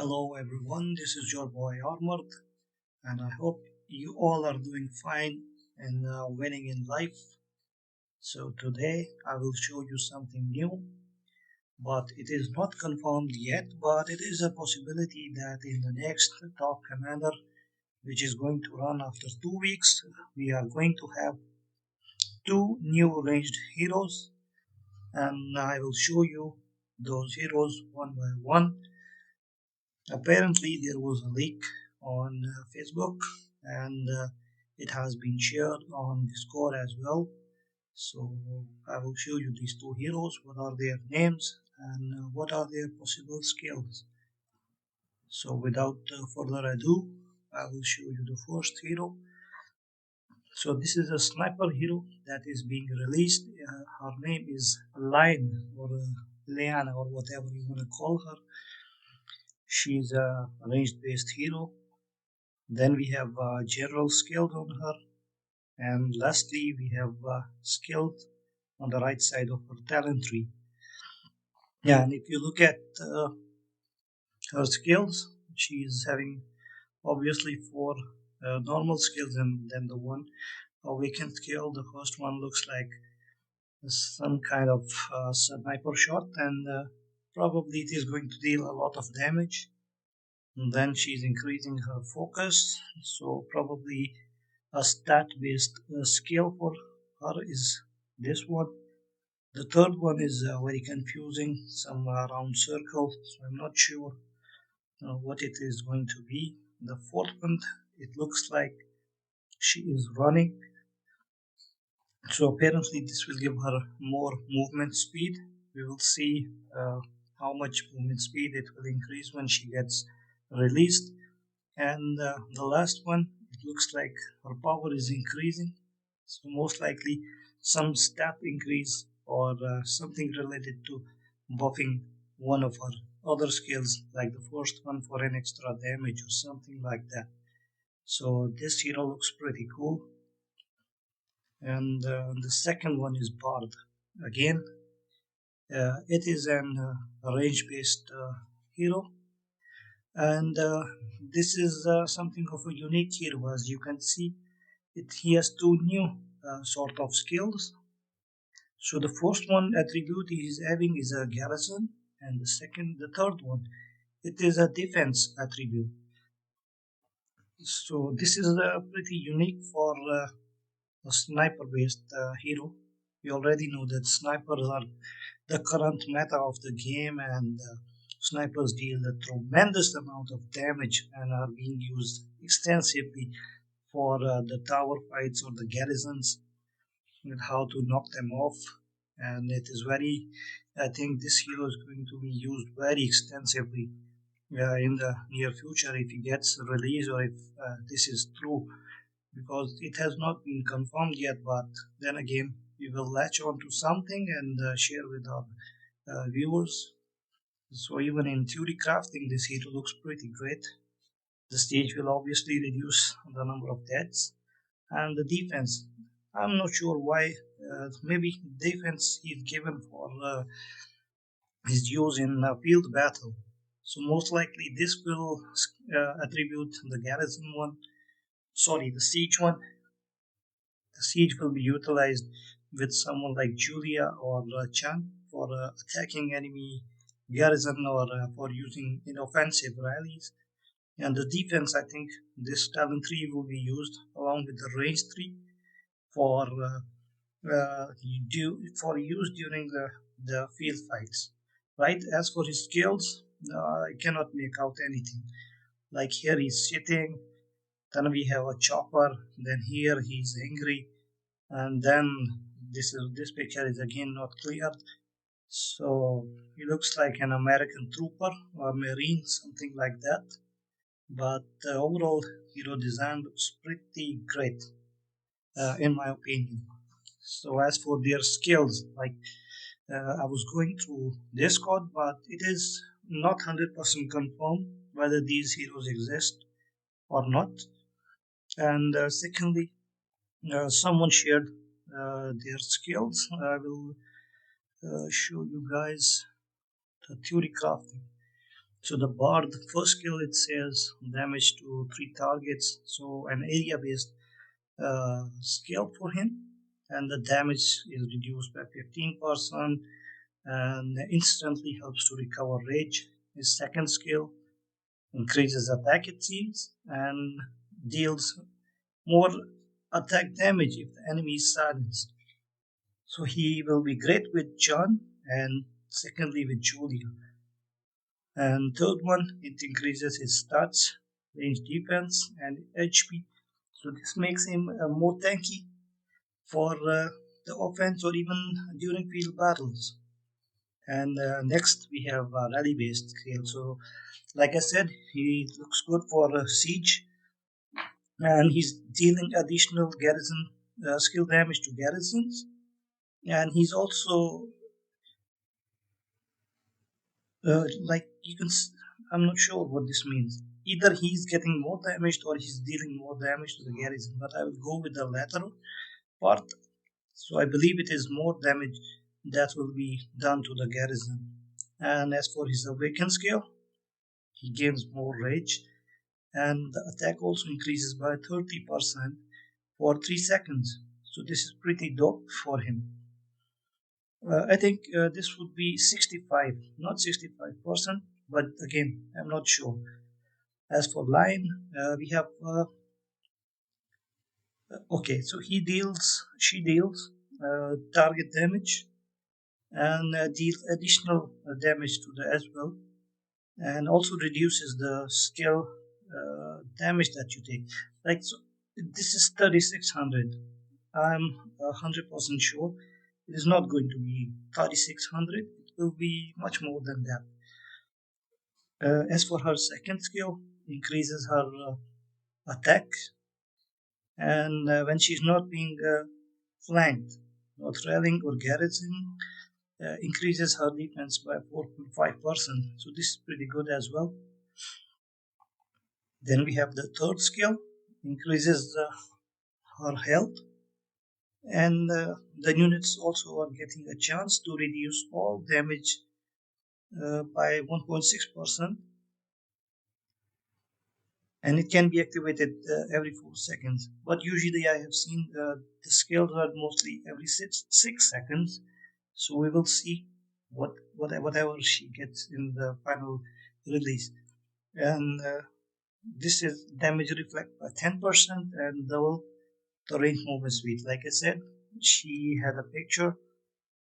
Hello everyone, this is your boy Armored, and I hope you all are doing fine and winning in life. So today I will show you something new, but it is not confirmed yet, but it is a possibility that in the next Top Commander, which is going to run after 2 weeks, we are going to have two new ranged heroes, and I will show you those heroes one by one. Apparently, there was a leak on Facebook and it has been shared on Discord as well. So, I will show you these two heroes, what are their names, and what are their possible skills. So, without further ado, I will show you the first hero. So, this is a sniper hero that is being released. Her name is Line or Leanna or whatever you want to call her. She's a ranged based hero. Then we have general skilled on her, and lastly we have skilled on the right side of her talent tree. Yeah, and if you look at her skills, she is having obviously four normal skills, and then the one awakened skill. The first one looks like some kind of sniper shot, and probably it is going to deal a lot of damage. And then she's increasing her focus, so probably a stat-based skill for her is this one. The third one is very confusing, some round circle, so I'm not sure what it is going to be. The fourth one, it looks like she is running, so apparently this will give her more movement speed. We will see how much movement speed it will increase when she gets released. And the last one, it looks like her power is increasing, so most likely some stat increase or something related to buffing one of her other skills, like the first one for an extra damage or something like that. So this hero looks pretty cool. And the second one is Bard. Again, it is an range-based hero, and this is something of a unique hero. As you can see, he has two new sort of skills. So the first one attribute he is having is a garrison, and the third one, it is a defense attribute. So this is pretty unique for a sniper-based hero. We already know that snipers are the current meta of the game, and snipers deal a tremendous amount of damage and are being used extensively for the tower fights or the garrisons, and how to knock them off. And it is very, I think this hero is going to be used very extensively in the near future if he gets released, or if this is true, because it has not been confirmed yet. But then again, we will latch on to something and share with our viewers. So even in theory crafting, this hero looks pretty great. The stage will obviously reduce the number of deaths, and the defense. I'm not sure why. Maybe defense is given for his use in field battle. So most likely this will attribute the garrison one. Sorry, the siege one. The siege will be utilized with someone like Julia or Chan for attacking enemy garrison, or for using in offensive rallies. And the defense, I think this talent tree will be used along with the range tree for for use during the field fights. Right? As for his skills, I cannot make out anything. Like here he's sitting, then we have a chopper, then here he's angry, and then this picture is again not clear. So he looks like an American trooper or marine, something like that. But the overall hero design looks pretty great, in my opinion. So as for their skills, like I was going through Discord, but it is not 100% confirmed whether these heroes exist or not. And secondly, someone shared their skills. I will show you guys the theory crafting. So the bard, the first skill, it says damage to three targets. So an area-based skill for him, and the damage is reduced by 15% and instantly helps to recover rage. His second skill increases attack, it seems, and deals more attack damage if the enemy is silenced. So he will be great with John, and secondly with Julia. And third one, it increases his stats, range defense, and HP. So this makes him more tanky for the offense or even during field battles. And next we have rally based skill. So, like I said, he looks good for siege, and he's dealing additional garrison skill damage to garrisons. And he's also like I'm not sure what this means. Either he's getting more damage or he's dealing more damage to the garrison, but I will go with the latter part. So I believe it is more damage that will be done to the garrison. And as for his awaken skill, he gains more rage, and the attack also increases by 30% for 3 seconds. So this is pretty dope for him. I think this would be 65, not 65%, but again, I'm not sure. As for line, we have okay, so she deals target damage and deals additional damage to the as well, and also reduces the skill damage that you take. Like so, this is 3600. I'm 100% sure it is not going to be 3600. It will be much more than that. As for her second skill, increases her attack, and when she's not being flanked, not rallying or garrisoning, increases her defense by 4.5%. So this is pretty good as well. Then we have the third skill, increases her health, and the units also are getting a chance to reduce all damage by 1.6%, and it can be activated every 4 seconds. But usually I have seen the skills are mostly every six seconds. So we will see whatever she gets in the final release. And this is damage reflect by 10% and double the range movement speed. Like I said, she had a picture.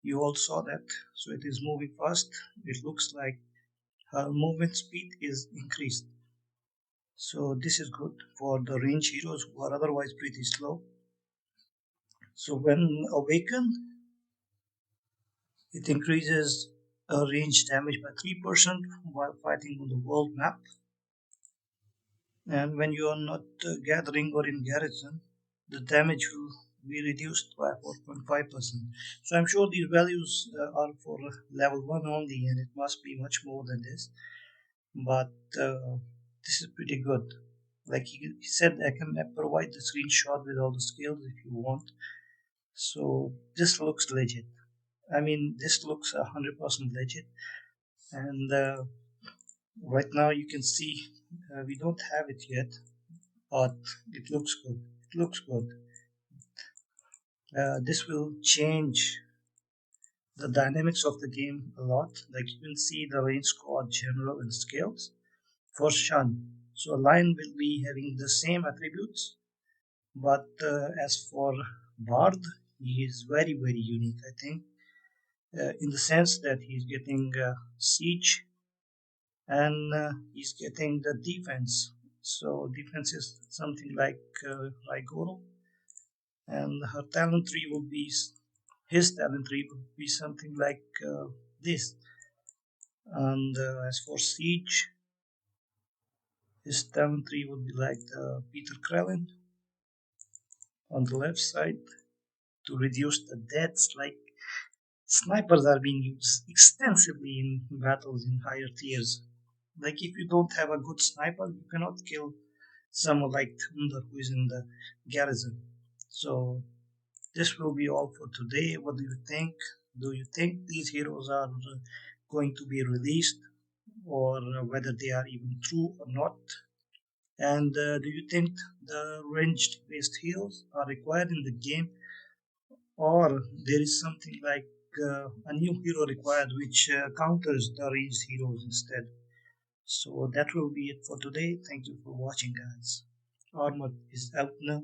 You all saw that. So it is moving fast. It looks like her movement speed is increased. So this is good for the range heroes who are otherwise pretty slow. So when awakened, it increases range damage by 3% while fighting on the world map. And when you are not gathering or in garrison, the damage will be reduced by 4.5%. So I'm sure these values are for level 1 only, and it must be much more than this. But this is pretty good. Like he said, I can provide the screenshot with all the skills if you want. So this looks legit. I mean, this looks 100% legit. And right now you can see we don't have it yet, but it looks good. It looks good. This will change the dynamics of the game a lot. Like you can see the range squad, general, and skills for Shun. So Lion will be having the same attributes, but as for Bard, he is very unique, I think, in the sense that he's getting siege and he's getting the defense. So defense is something like Rigoro, and her talent tree will be his talent tree would be something like this. And as for siege, his talent tree would be like Peter Krellin on the left side to reduce the deaths. Like snipers are being used extensively in battles in higher tiers. Like if you don't have a good sniper, you cannot kill someone like Thunder who is in the garrison. So this will be all for today. What do you think? Do you think these heroes are going to be released? or whether they are even true or not. And do you think the ranged based heroes are required in the game, or there is something like a new hero required which counters the ranged heroes instead? So that will be it for today. Thank you for watching, guys. Armor is out now.